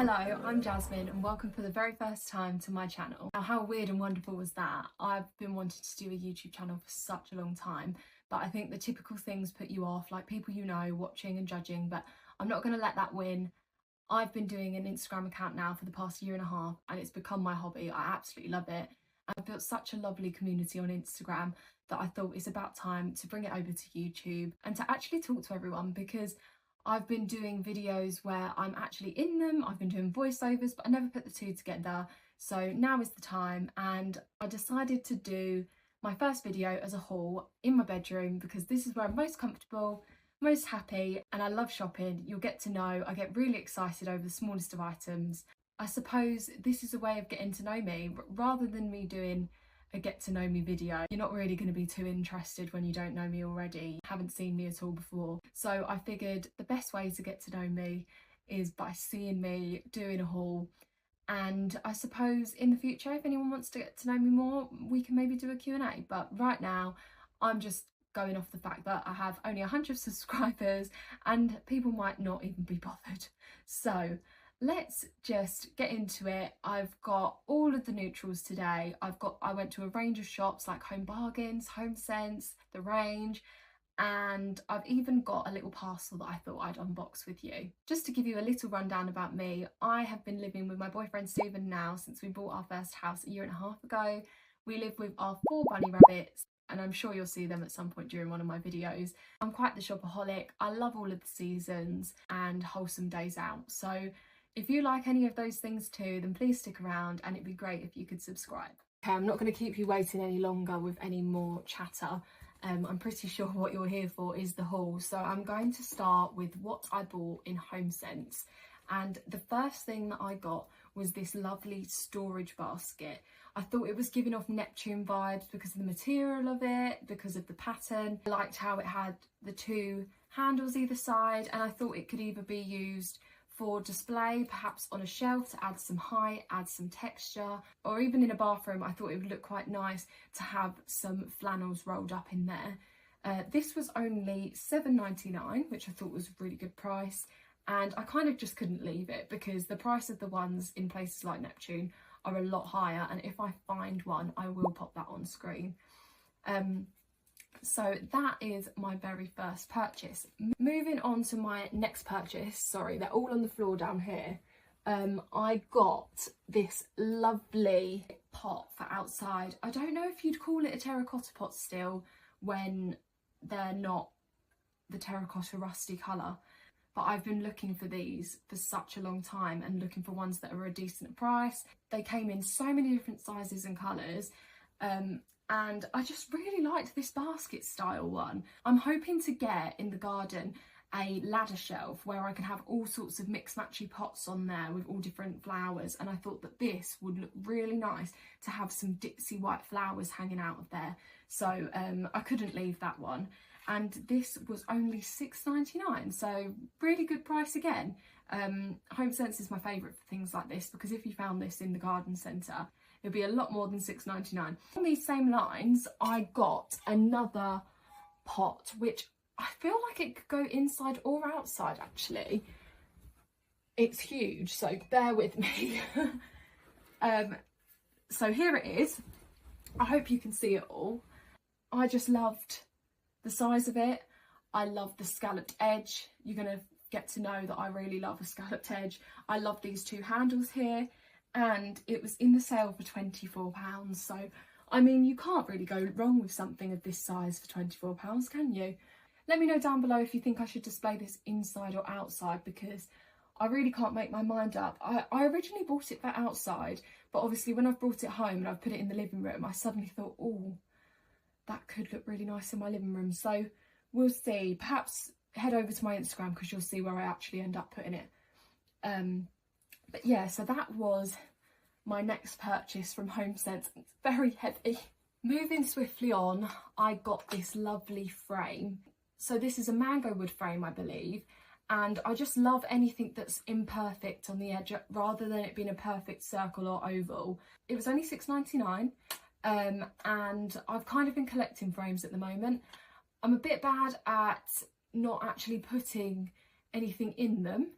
Hello, I'm Jasmine and welcome for the very first time to my channel. Now, how weird and wonderful was that? I've been wanting to do a YouTube channel for such a long time, but I think the typical things put you off, like people you know watching and judging, but I'm not going to let that win. I've been doing an Instagram account now for the past year and a half and it's become my hobby. I absolutely love it. I've built such a lovely community on Instagram that I thought it's about time to bring it over to YouTube and to actually talk to everyone, because I've been doing videos where I'm actually in them, I've been doing voiceovers, but I never put the two together. So now is the time, and I decided to do my first video as a haul in my bedroom because this is where I'm most comfortable, most happy, and I love shopping. You'll get to know, I get really excited over the smallest of items. I suppose this is a way of getting to know me rather than me doing a get to know me video. You're not really going to be too interested when you don't know me already, haven't seen me at all before. So I figured the best way to get to know me is by seeing me doing a haul. And I suppose in the future, if anyone wants to get to know me more, we can maybe do a Q&A. But right now, I'm just going off the fact that I have only 100 subscribers and people might not even be bothered. So let's just get into it. I've got all of the neutrals today. I went to a range of shops like Home Bargains, HomeSense, The Range, and I've even got a little parcel that I thought I'd unbox with you. Just to give you a little rundown about me, I have been living with my boyfriend Stephen now since we bought our first house a year and a half ago. We live with our 4 bunny rabbits, and I'm sure you'll see them at some point during one of my videos. I'm quite the shopaholic. I love all of the seasons and wholesome days out. So if you like any of those things too, then please stick around and it'd be great if you could subscribe. Okay, I'm not going to keep you waiting any longer with any more chatter. I'm pretty sure what you're here for is the haul. So I'm going to start with what I bought in HomeSense. And the first thing that I got was this lovely storage basket. I thought it was giving off Neptune vibes because of the material of it, because of the pattern. I liked how it had the 2 handles either side, and I thought it could either be used for display, perhaps on a shelf to add some height, add some texture, or even in a bathroom. I thought it would look quite nice to have some flannels rolled up in there. This was only $7.99, which I thought was a really good price, and I kind of just couldn't leave it because the price of the ones in places like Neptune are a lot higher, and if I find one I will pop that on screen. So that is my very first purchase. Moving on to my next purchase, sorry, they're all on the floor down here. I got this lovely pot for outside. I don't know if you'd call it a terracotta pot still when they're not the terracotta rusty colour, but I've been looking for these for such a long time and looking for ones that are a decent price. They came in so many different sizes and colours. And I just really liked this basket style one. I'm hoping to get in the garden a ladder shelf where I can have all sorts of mixed matchy pots on there with all different flowers, and I thought that this would look really nice to have some ditzy white flowers hanging out of there. So I couldn't leave that one, and this was only $6.99, so really good price again. HomeSense is my favourite for things like this because if you found this in the garden centre, it'll be a lot more than $6.99. On these same lines, I got another pot, which I feel like it could go inside or outside actually. It's huge, so bear with me. So here it is. I hope you can see it all. I just loved the size of it. I love the scalloped edge. You're gonna get to know that I really love a scalloped edge. I love these 2 handles here, and it was in the sale for £24. So I mean, you can't really go wrong with something of this size for £24, can you? Let me know down below if you think I should display this inside or outside, because I really can't make my mind up. I originally bought it for outside, but obviously when I've brought it home and I've put it in the living room, I suddenly thought, oh, that could look really nice in my living room. So we'll see. Perhaps head over to my Instagram because you'll see where I actually end up putting it. But yeah, so that was my next purchase from HomeSense. It's very heavy. Moving swiftly on, I got this lovely frame. So this is a mango wood frame, I believe, and I just love anything that's imperfect on the edge rather than it being a perfect circle or oval. It was only $6.99, and I've kind of been collecting frames at the moment. I'm a bit bad at not actually putting anything in them,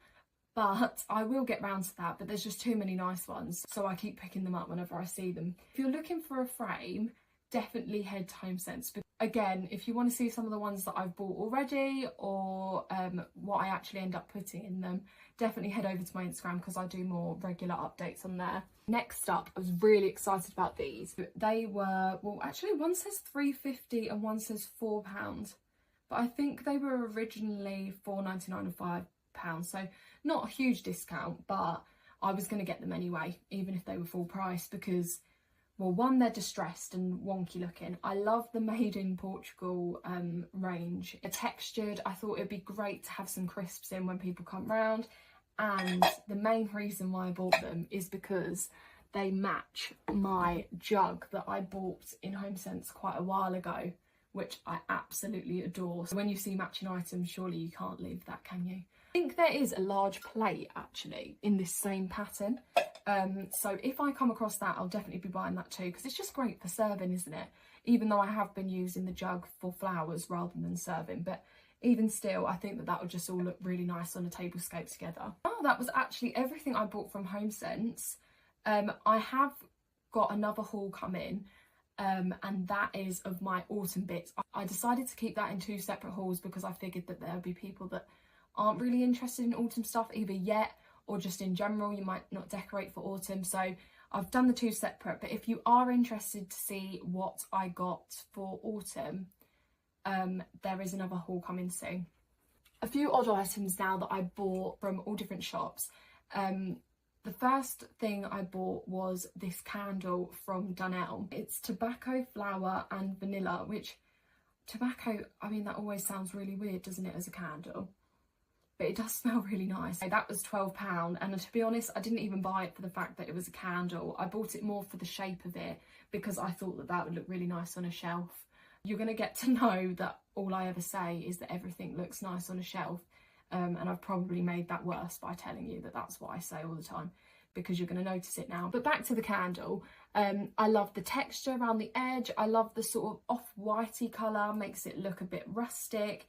but I will get round to that. But there's just too many nice ones, so I keep picking them up whenever I see them. If you're looking for a frame, definitely head to HomeSense. But again, if you want to see some of the ones that I've bought already, or what I actually end up putting in them, definitely head over to my Instagram, because I do more regular updates on there. Next up, I was really excited about these. They were, well, actually one says £3.50 and one says £4, but I think they were originally £4.99 and £5, so not a huge discount, but I was going to get them anyway, even if they were full price, because, well, one, they're distressed and wonky looking. I love the Made in Portugal range. They're textured. I thought it'd be great to have some crisps in when people come round. And the main reason why I bought them is because they match my jug that I bought in HomeSense quite a while ago, which I absolutely adore. So when you see matching items, surely you can't leave that, can you? I think there is a large plate actually in this same pattern. So if I come across that, I'll definitely be buying that too, because it's just great for serving, isn't it? Even though I have been using the jug for flowers rather than serving, but even still, I think that that would just all look really nice on a tablescape together. Oh, that was actually everything I bought from HomeSense. I have got another haul come in, and that is of my autumn bits. I decided to keep that in 2 separate hauls because I figured that there would be people that aren't really interested in autumn stuff either yet, or just in general you might not decorate for autumn. So I've done the 2 separate, but if you are interested to see what I got for autumn, there is another haul coming soon. A few odd items now that I bought from all different shops. The first thing I bought was this candle from Dunelm. It's tobacco, flower and vanilla, which tobacco, I mean, that always sounds really weird, doesn't it, as a candle? But it does smell really nice. So that was £12, and to be honest, I didn't even buy it for the fact that it was a candle. I bought it more for the shape of it, because I thought that that would look really nice on a shelf. You're going to get to know that all I ever say is that everything looks nice on a shelf, and I've probably made that worse by telling you that that's what I say all the time, because you're going to notice it now. But back to the candle, I love the texture around the edge. I love the sort of off-whitey colour, makes it look a bit rustic.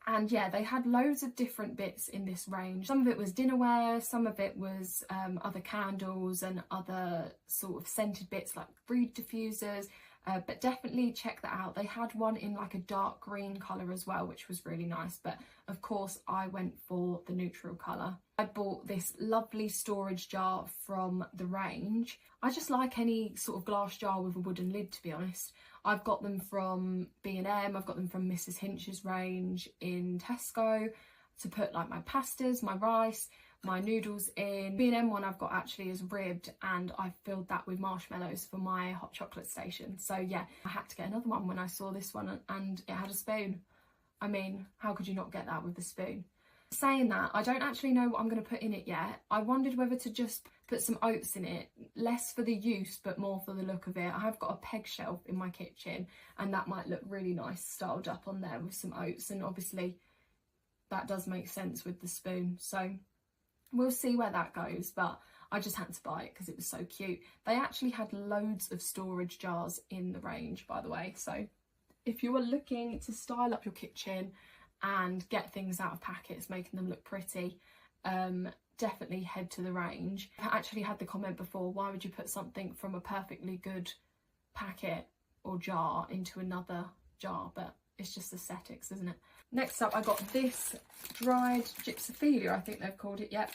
And yeah, they had loads of different bits in this range. Some of it was dinnerware, some of it was other candles and other sort of scented bits like reed diffusers. But definitely check that out. They had one in like a dark green colour as well, which was really nice. But of course, I went for the neutral colour. I bought this lovely storage jar from the range. I just like any sort of glass jar with a wooden lid, to be honest. I've got them from B&M, I've got them from Mrs. Hinch's range in Tesco to put like my pastas, my rice, my noodles in. B&M one I've got actually is ribbed, and I filled that with marshmallows for my hot chocolate station. So yeah, I had to get another one when I saw this one, and it had a spoon. I mean, how could you not get that with the spoon? Saying that, I don't actually know what I'm going to put in it yet. I wondered whether to just put some oats in it, less for the use but more for the look of it. I have got a peg shelf in my kitchen, and that might look really nice styled up on there with some oats, and obviously that does make sense with the spoon. So we'll see where that goes, but I just had to buy it because it was so cute. They actually had loads of storage jars in the range, by the way. So if you are looking to style up your kitchen and get things out of packets, making them look pretty, definitely head to the range. I actually had the comment before, why would you put something from a perfectly good packet or jar into another jar? But it's just aesthetics, isn't it? Next up, I got this dried gypsophilia, I think they've called it, yep,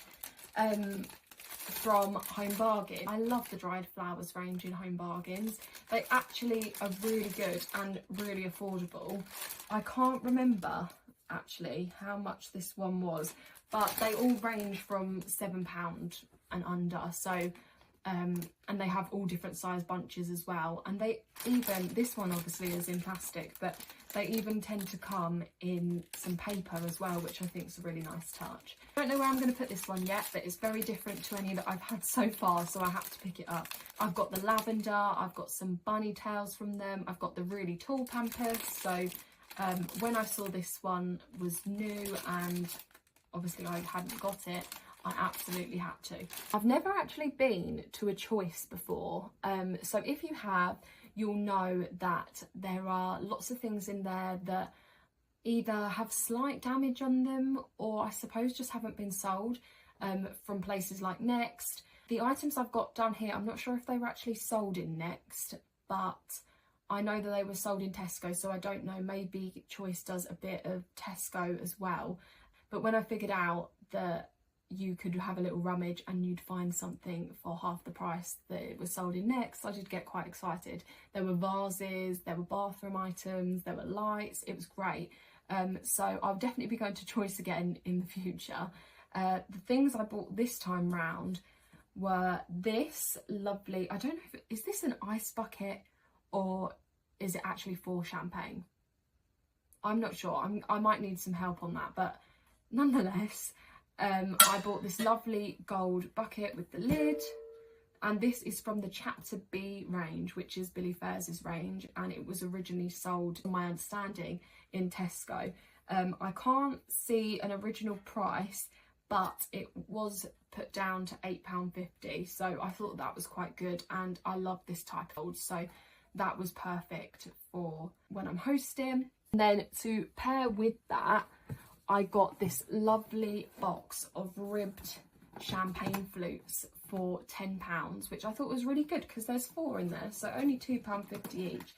from Home Bargain. I love the dried flowers range in Home Bargains. They actually are really good and really affordable. I can't remember actually how much this one was, but they all range from £7 and under. So and they have all different size bunches as well, and they even, this one obviously is in plastic, but they even tend to come in some paper as well, which I think is a really nice touch. I don't know where I'm going to put this one yet, but it's very different to any that I've had so far, so I have to pick it up. I've got the lavender, I've got some bunny tails from them, I've got the really tall Pampers. So when I saw this one was new and obviously I hadn't got it, I absolutely had to. I've never actually been to a Choice before, so if you have, you'll know that there are lots of things in there that either have slight damage on them, or I suppose just haven't been sold from places like Next. The items I've got down here, I'm not sure if they were actually sold in Next, but I know that they were sold in Tesco, so I don't know, maybe Choice does a bit of Tesco as well. But when I figured out that you could have a little rummage and you'd find something for half the price that it was sold in Next, I did get quite excited. There were vases, there were bathroom items, there were lights. It was great. So I'll definitely be going to Choice again in the future. The things I bought this time round were this lovely, I don't know if is this an ice bucket or is it actually for champagne? I'm not sure. I might need some help on that, but nonetheless, I bought this lovely gold bucket with the lid, and this is from the Chapter B range, which is Billy Fairs' range, and it was originally sold, from my understanding, in Tesco. I can't see an original price, but it was put down to £8.50, so I thought that was quite good, and I love this type of gold, so that was perfect for when I'm hosting. And then to pair with that, I got this lovely box of ribbed champagne flutes for £10, which I thought was really good because there's 4 in there, so only £2.50 each.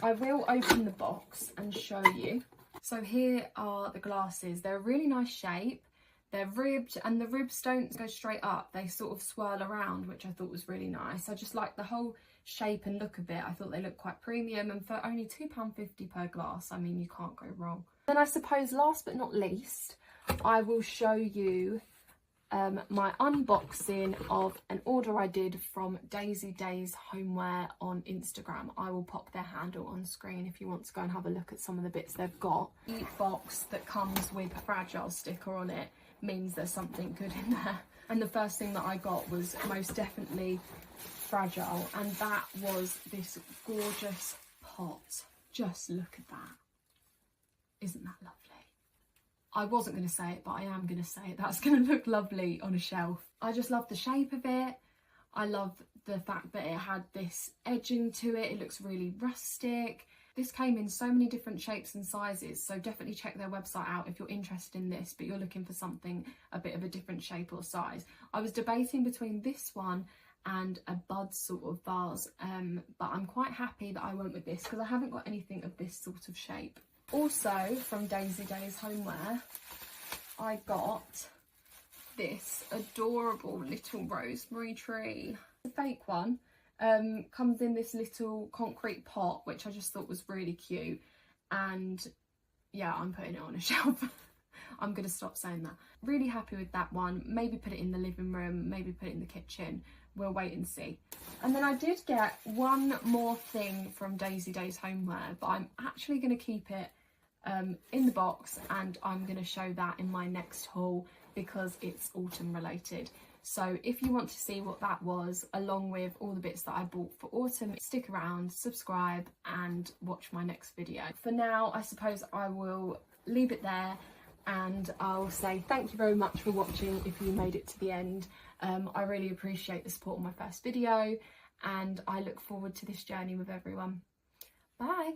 I will open the box and show you. So here are the glasses. They're a really nice shape. They're ribbed, and the ribs don't go straight up. They sort of swirl around, which I thought was really nice. I just like the whole shape and look of it. I thought they looked quite premium, and for only £2.50 per glass, I mean, you can't go wrong. Then I suppose last but not least, I will show you my unboxing of an order I did from Daisy Days Homeware on Instagram. I will pop their handle on screen if you want to go and have a look at some of the bits they've got. The box that comes with a fragile sticker on it means there's something good in there. And the first thing that I got was most definitely fragile, and that was this gorgeous pot. Just look at that. Isn't that lovely? I wasn't going to say it, but I am going to say it. That's going to look lovely on a shelf. I just love the shape of it. I love the fact that it had this edging to it. It looks really rustic. This came in so many different shapes and sizes, so definitely check their website out if you're interested in this, but you're looking for something a bit of a different shape or size. I was debating between this one and a bud sort of vase, but I'm quite happy that I went with this because I haven't got anything of this sort of shape. Also from Daisy Days Homeware, I got this adorable little rosemary tree. The fake one comes in this little concrete pot, which I just thought was really cute, and yeah, I'm putting it on a shelf. I'm going to stop saying that. Really happy with that one. Maybe put it in the living room, maybe put it in the kitchen. We'll wait and see. And then I did get one more thing from Daisy Days Homeware, but I'm actually going to keep it in the box, and I'm going to show that in my next haul because it's autumn related. So if you want to see what that was, along with all the bits that I bought for autumn, stick around, subscribe and watch my next video. For now, I suppose I will leave it there, and I'll say thank you very much for watching if you made it to the end. I really appreciate the support on my first video, and I look forward to this journey with everyone. Bye!